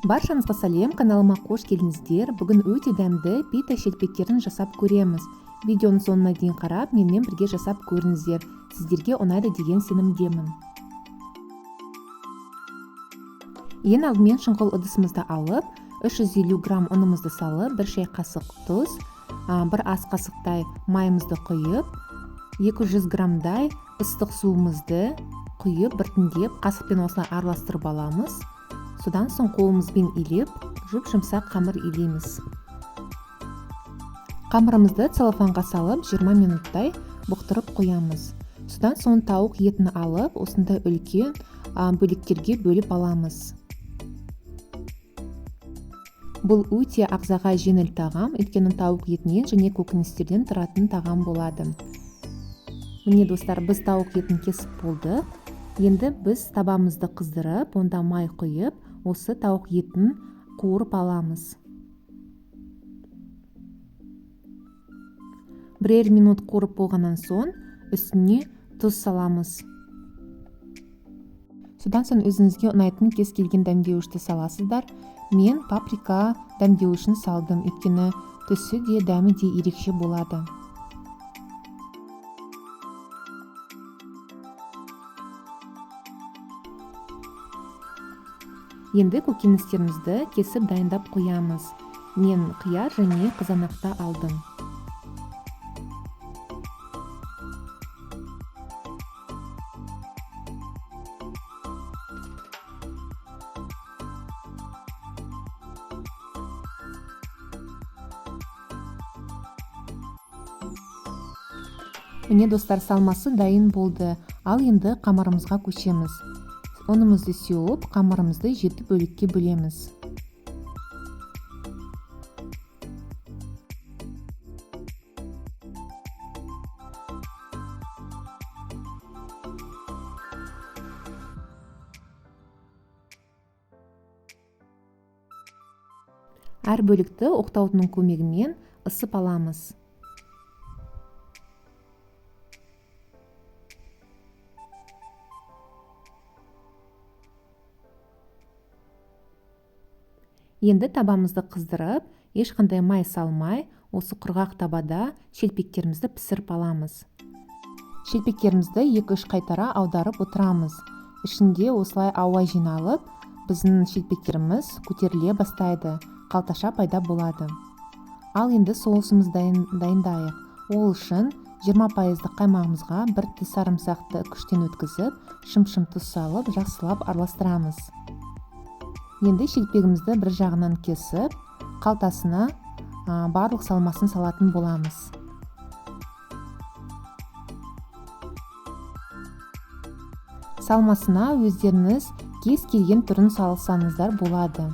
Баршаңызға сәлем, каналыма қош келдіңіздер. Бүгін өте дәмді пита шелпектерін жасап көреміз. Видеоның соңына дейін қарап, менімен бірге жасап көріңіздер. Сіздерге ұнайды деген сенімдемін. Ең алдымен шұңғыл ыдысымызды алып, 350 грамм ұнымызды салып, 1 шай қасық тұз, 1 ас қасықтай майымызды құйып, 200 граммдай ыстық суымызды құйып, біртіндеп қасықпен осылай араластырып аламыз. Содан соң қолымызбен илеп, жұмсақ қамыр илейміз. Қамырымызды целлофанға салып 20 минуттай бұқтырып қоямыз. Содан соң тауық етін алып, осындай үлкен бөліктерге бөліп аламыз. Бұл өте ағзаға жеңіл тағам, өйткені тауық етінен және көкөністерден тұратын тағам болады. Міне достар, біз тауық етін кесіп болды. Енді біз табамызды қыздырып, онда май құйып, осы тауық етін қуырып аламыз. 1 минут қуырып болғаннан соң үстіне тұз саламыз. Содан соң өзіңізге ұнайтын кез келген дәмдеуішті саласыздар. Мен паприка дәмдеуішін салдым, өйткені түсі де дәмі де ерекше болады. Енді көкөністерімізді кесіп дайындап қоямыз. Мен қияр және қызанақта алдым. Міне достар, салмасы дайын болды. Ал енді қамырымызға көшеміз. Ұнымызды сеуіп, қамырымызды 7 бөлікке бөлеміз. Әр бөлікті оқтаудың көмегімен ысып аламыз. Енді табамызды қыздырып, ешқандай май салмай, осы құрғақ табада шелпектерімізді пісіріп аламыз. Шелпектерімізді 2-3 қайтара аударып отырамыз. Ішінде осылай ауа жиналып, біздің шелпектеріміз көтеріле бастайды, қалташа пайда болады. Ал енді соусымызды дайындайық. Ол үшін 20% қаймағымызға 1 тіс сарымсақты күштен өткізіп, шым-шым тұз салып, жақсылап араластырамыз. Енді шелпегімізді бір жағынан кесіп, қалтасына барлық салмасын салатын боламыз. Салмасына өздеріңіз кез келген түрін салсаңыздар болады.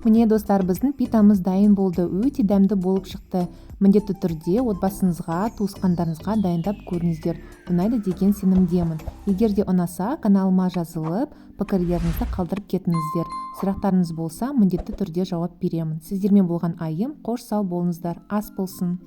Міне достар, біздің питамыз дайын болды, өте дәмді болып шықты. Міндетті түрде отбасыңызға, туысқандарыңызға дайындап көріңіздер. Ұнайды деген сенімдемін. Егер де ұнаса, каналыма жазылып, пікірлеріңізді қалдырып кетіңіздер. Сұрақтарыңыз болса, міндетті түрде жауап беремін. Сіздермен болған айым, қош сау болыңыздар, ас болсын.